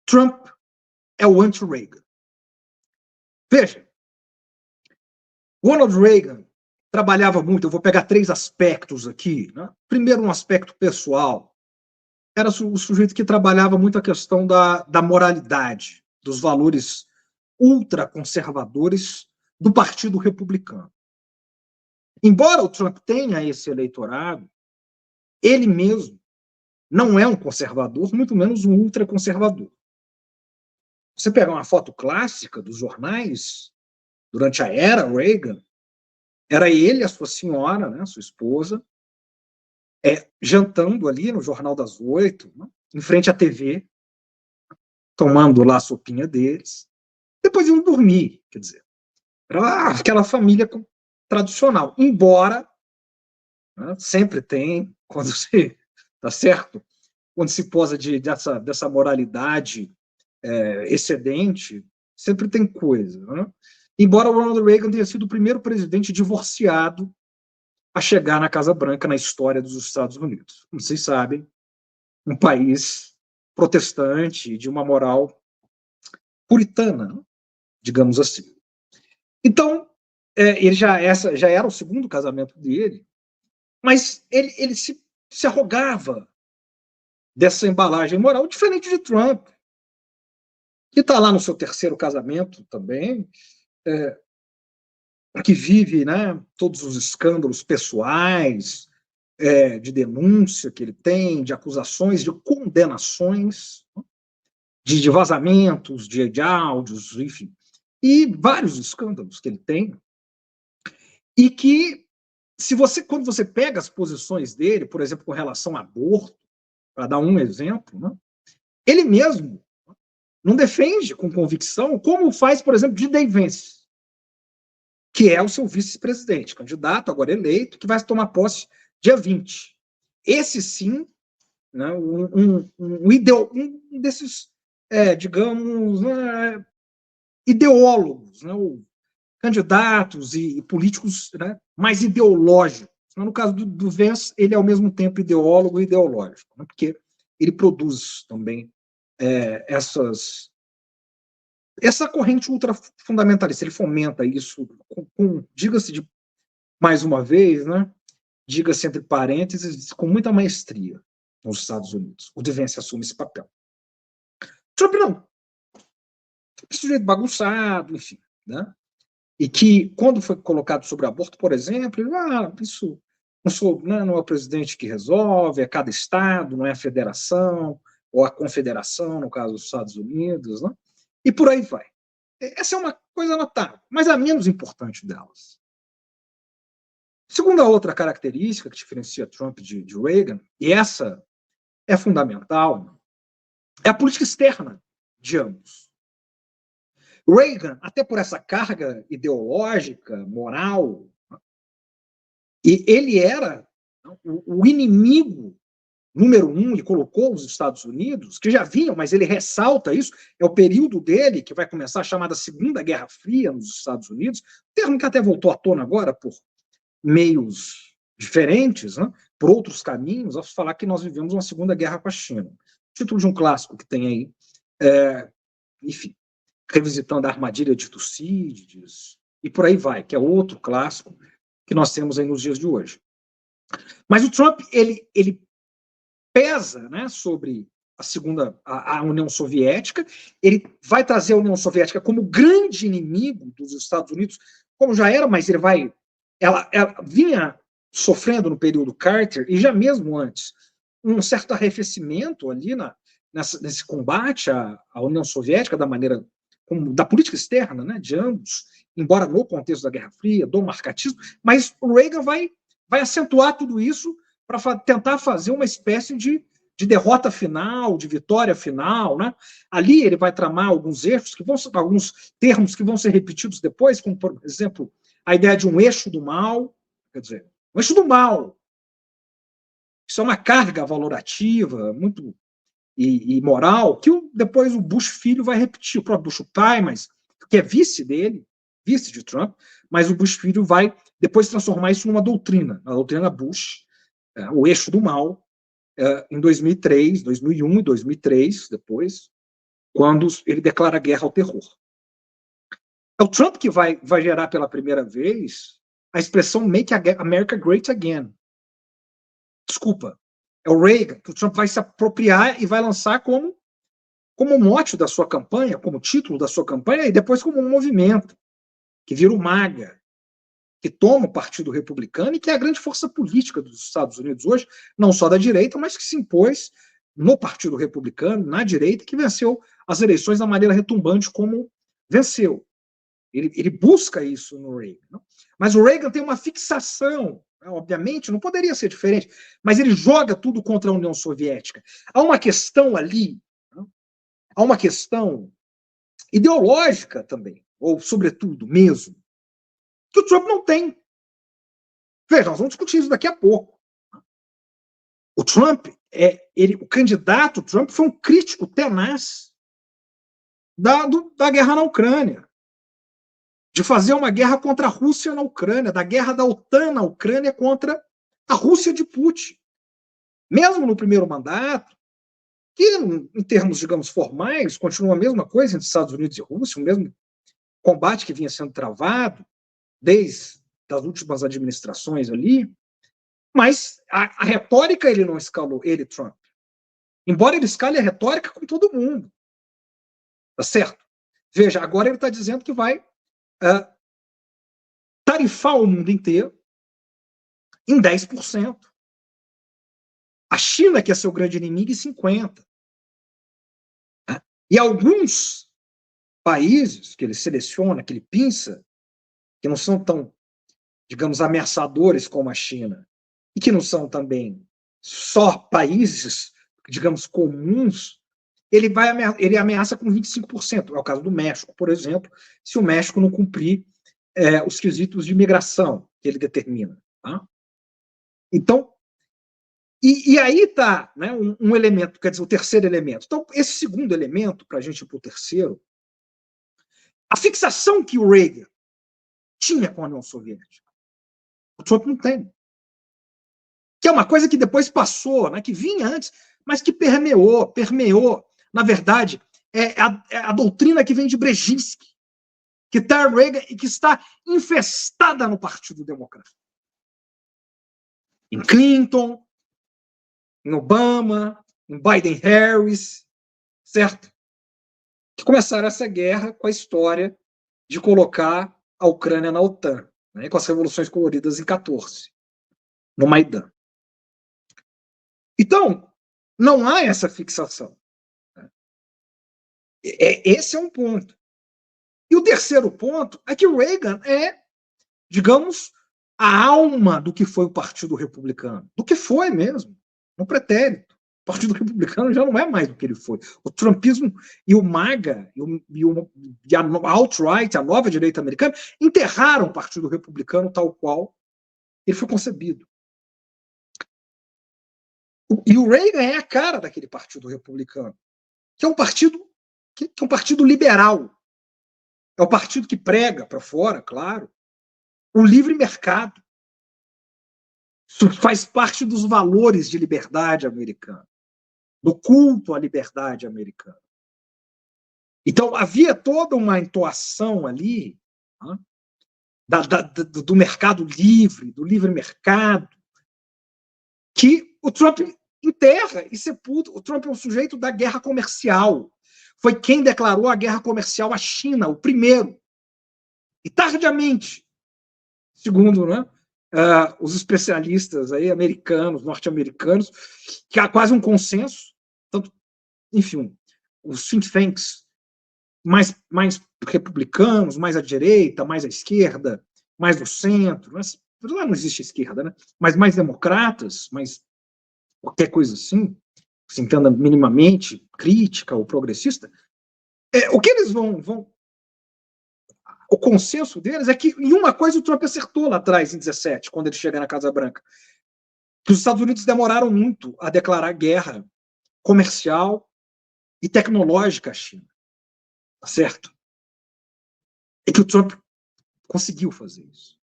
Trump é o anti-Reagan. Veja, Ronald Reagan trabalhava muito, eu vou pegar 3 aspectos aqui. Né? Primeiro, um aspecto pessoal. Era o sujeito que trabalhava muito a questão da moralidade, dos valores ultraconservadores do Partido Republicano. Embora o Trump tenha esse eleitorado, ele mesmo não é um conservador, muito menos um ultraconservador. Você pegar uma foto clássica dos jornais, durante a era Reagan, era ele, a sua senhora, né, a sua esposa, jantando ali no Jornal das 8, né, em frente à TV, tomando lá a sopinha deles, depois iam dormir, quer dizer, era aquela família tradicional, embora, né, sempre tem, quando se, tá certo? Quando se posa dessa moralidade excedente, sempre tem coisa, né? Embora o Ronald Reagan tenha sido o primeiro presidente divorciado a chegar na Casa Branca na história dos Estados Unidos. Como vocês sabem, um país protestante, de uma moral puritana, digamos assim. Então, ele já era o segundo casamento dele, mas ele se arrogava dessa embalagem moral, diferente de Trump, que está lá no seu terceiro casamento também, que vive, né, todos os escândalos pessoais, de denúncia que ele tem, de acusações, de condenações, de vazamentos, de áudios, enfim, e vários escândalos que ele tem, e que, quando você pega as posições dele, por exemplo, com relação a aborto, para dar um exemplo, né, ele mesmo não defende com convicção, como faz, por exemplo, J.D. Vance, que é o seu vice-presidente, candidato, agora eleito, que vai tomar posse dia 20. Esse sim, né, um desses, digamos, ideólogos, né, candidatos e políticos, né, mais ideológicos. No caso do Vance, ele é ao mesmo tempo ideólogo e ideológico, né, porque ele produz também essa corrente ultrafundamentalista, ele fomenta isso, diga-se mais uma vez, né, diga-se entre parênteses, com muita maestria nos Estados Unidos. O De Vance assume esse papel. Trump não. Trump é um sujeito bagunçado, enfim, né? E que, quando foi colocado sobre aborto, por exemplo, ele, isso não é o presidente que resolve, é cada estado, não é a federação, ou a confederação, no caso dos Estados Unidos, né? E por aí vai. Essa é uma coisa notável, mas a menos importante delas. Segunda outra característica que diferencia Trump de Reagan, e essa é fundamental, é a política externa de ambos. Reagan, até por essa carga ideológica, moral, e ele era o inimigo número 1, e colocou os Estados Unidos, que já vinham, mas ele ressalta isso, é o período dele que vai começar a chamada Segunda Guerra Fria nos Estados Unidos, termo que até voltou à tona agora por meios diferentes, né, por outros caminhos, ao falar que nós vivemos uma Segunda Guerra com a China. Título de um clássico que tem aí, enfim, revisitando a armadilha de Tucídides, e por aí vai, que é outro clássico que nós temos aí nos dias de hoje. Mas o Trump, ele pesa, né, sobre a União Soviética, ele vai trazer a União Soviética como grande inimigo dos Estados Unidos, como já era, mas ela vinha sofrendo no período Carter, e já mesmo antes, um certo arrefecimento ali nesse combate à União Soviética, da política externa, né, de ambos, embora no contexto da Guerra Fria, do marcatismo, mas o Reagan vai acentuar tudo isso para tentar fazer uma espécie de derrota final, de vitória final, né? Ali ele vai tramar alguns eixos, alguns termos que vão ser repetidos depois, como, por exemplo, a ideia de um eixo do mal, quer dizer, um eixo do mal. Isso é uma carga valorativa muito e moral, que depois o Bush filho vai repetir, o próprio Bush pai, mas que é vice dele, vice de Trump, mas o Bush filho vai depois transformar isso numa doutrina, a doutrina Bush, o eixo do mal, em 2003, 2001 e 2003, depois, quando ele declara guerra ao terror. É o Trump que vai gerar pela primeira vez a expressão Make America Great Again. Desculpa, é o Reagan, que o Trump vai se apropriar e vai lançar como mote da sua campanha, como título da sua campanha, e depois como um movimento, que vira o MAGA, que toma o Partido Republicano e que é a grande força política dos Estados Unidos hoje, não só da direita, mas que se impôs no Partido Republicano, na direita, que venceu as eleições da maneira retumbante como venceu. Ele busca isso no Reagan. Não? Mas o Reagan tem uma fixação, né? Obviamente, não poderia ser diferente, mas ele joga tudo contra a União Soviética. Há uma questão ali, né? Há uma questão ideológica também, ou sobretudo mesmo, que o Trump não tem. Veja, nós vamos discutir isso daqui a pouco. O Trump, o candidato Trump foi um crítico tenaz da guerra na Ucrânia, de fazer uma guerra contra a Rússia na Ucrânia, da guerra da OTAN na Ucrânia contra a Rússia de Putin. Mesmo no primeiro mandato, que em termos, digamos, formais, continua a mesma coisa entre Estados Unidos e Rússia, o mesmo combate que vinha sendo travado desde as últimas administrações ali, mas a retórica ele não escalou, ele, Trump. Embora ele escale a retórica com todo mundo. Tá certo? Veja, agora ele está dizendo que vai tarifar o mundo inteiro em 10%. A China, que é seu grande inimigo, em 50%. E alguns países que ele seleciona, que ele pinça, que não são tão, digamos, ameaçadores como a China, e que não são também só países, digamos, comuns, ele ameaça com 25%. É o caso do México, por exemplo, se o México não cumprir os quesitos de migração que ele determina. Tá? Então, e aí está, né, um elemento, quer dizer, o terceiro elemento. Então, esse segundo elemento, para a gente ir para o terceiro, a fixação que o Reagan tinha com a União Soviética, o Trump não tem. Que é uma coisa que depois passou, né, que vinha antes, mas que permeou. Na verdade, é a doutrina que vem de Brzezinski, que está Reagan e que está infestada no Partido Democrata. Em Clinton, em Obama, em Biden-Harris, certo? Que começaram essa guerra com a história de colocar a Ucrânia na OTAN, né, com as revoluções coloridas em 14, no Maidan. Então, não há essa fixação. Esse é um ponto. E o terceiro ponto é que o Reagan é, digamos, a alma do que foi o Partido Republicano. Do que foi mesmo, no pretérito. O Partido Republicano já não é mais do que ele foi. O trumpismo e o MAGA e a alt-right, a nova direita americana, enterraram o Partido Republicano tal qual ele foi concebido. E o Reagan é a cara daquele Partido Republicano, que é um partido liberal. É o partido que prega para fora, claro, o livre mercado. Isso faz parte dos valores de liberdade americana, do culto à liberdade americana. Então, havia toda uma entoação ali, né, do mercado livre, do livre mercado, que o Trump enterra e sepulta. O Trump é um sujeito da guerra comercial. Foi quem declarou a guerra comercial à China, o primeiro. E tardiamente, segundo, né, os especialistas aí, americanos, norte-americanos, que há quase um consenso, tanto, enfim, os think tanks mais republicanos, mais à direita, mais à esquerda, mais no centro, mas lá não existe esquerda, né? Mas mais democratas, mais qualquer coisa assim, se entenda minimamente crítica ou progressista, o que eles vão o consenso deles é que em uma coisa o Trump acertou lá atrás, em 17, quando ele chega na Casa Branca, que os Estados Unidos demoraram muito a declarar guerra comercial e tecnológica à China. Tá certo? É que o Trump conseguiu fazer isso.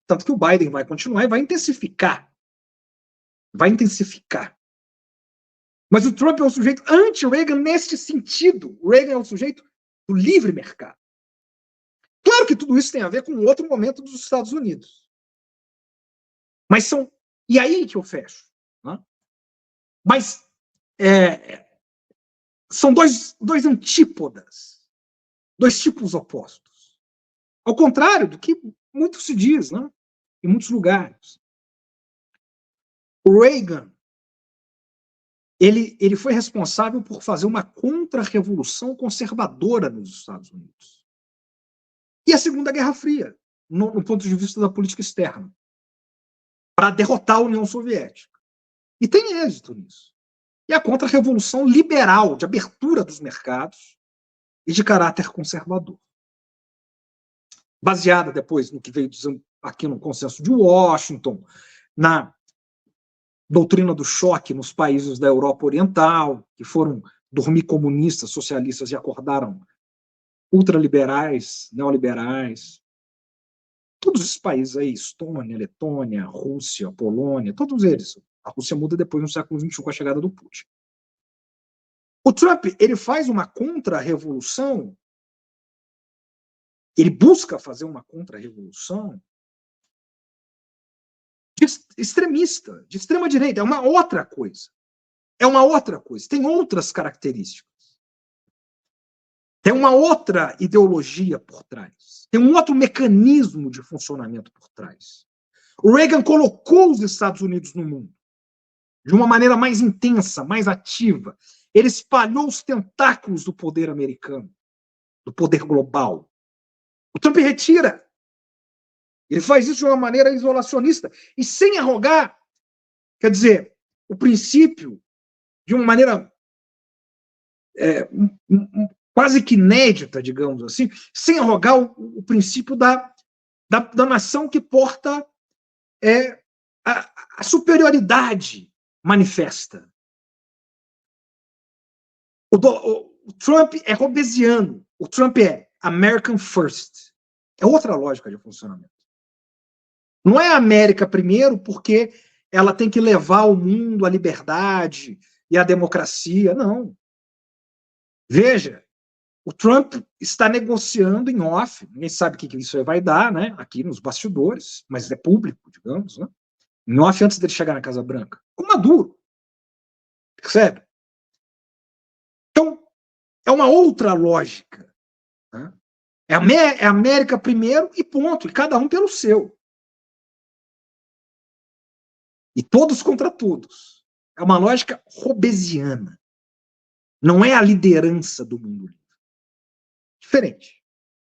Tanto que o Biden vai continuar e vai intensificar. Vai intensificar. Mas o Trump é um sujeito anti-Reagan neste sentido. O Reagan é um sujeito do livre mercado. Claro que tudo isso tem a ver com outro momento dos Estados Unidos. Mas são... E aí que eu fecho. Né? Mas são dois antípodas, dois tipos opostos. Ao contrário do que muito se diz, né? Em muitos lugares. O Reagan, ele foi responsável por fazer uma contra-revolução conservadora nos Estados Unidos. E a Segunda Guerra Fria, no ponto de vista da política externa, para derrotar a União Soviética. E tem êxito nisso. E a contra-revolução liberal, de abertura dos mercados e de caráter conservador. Baseada depois no que veio aqui no Consenso de Washington, na doutrina do choque nos países da Europa Oriental, que foram dormir comunistas, socialistas e acordaram ultraliberais, neoliberais. Todos esses países aí, Estônia, Letônia, Rússia, Polônia, todos eles. A Rússia muda depois no século XXI com a chegada do Putin. O Trump, ele faz uma contra-revolução, ele busca fazer uma contra-revolução extremista, de extrema-direita. É uma outra coisa. É uma outra coisa. Tem outras características. Tem uma outra ideologia por trás. Tem um outro mecanismo de funcionamento por trás. O Reagan colocou os Estados Unidos no mundo de uma maneira mais intensa, mais ativa. Ele espalhou os tentáculos do poder americano, do poder global. O Trump retira. Ele faz isso de uma maneira isolacionista e sem arrogar, quer dizer, o princípio de uma maneira quase que inédita, digamos assim, sem arrogar o princípio da nação que porta a superioridade manifesta. O Trump é robesiano, o Trump é American First. É outra lógica de funcionamento. Não é a América primeiro porque ela tem que levar o mundo à liberdade e à democracia, não. Veja, o Trump está negociando em off, ninguém sabe o que isso vai dar, né? Aqui nos bastidores, mas é público, digamos, né? Em off antes dele chegar na Casa Branca, com Maduro. Percebe? Então, é uma outra lógica. Né? É a América primeiro e ponto, e cada um pelo seu. E todos contra todos. É uma lógica robesiana. Não é a liderança do mundo livre. Diferente.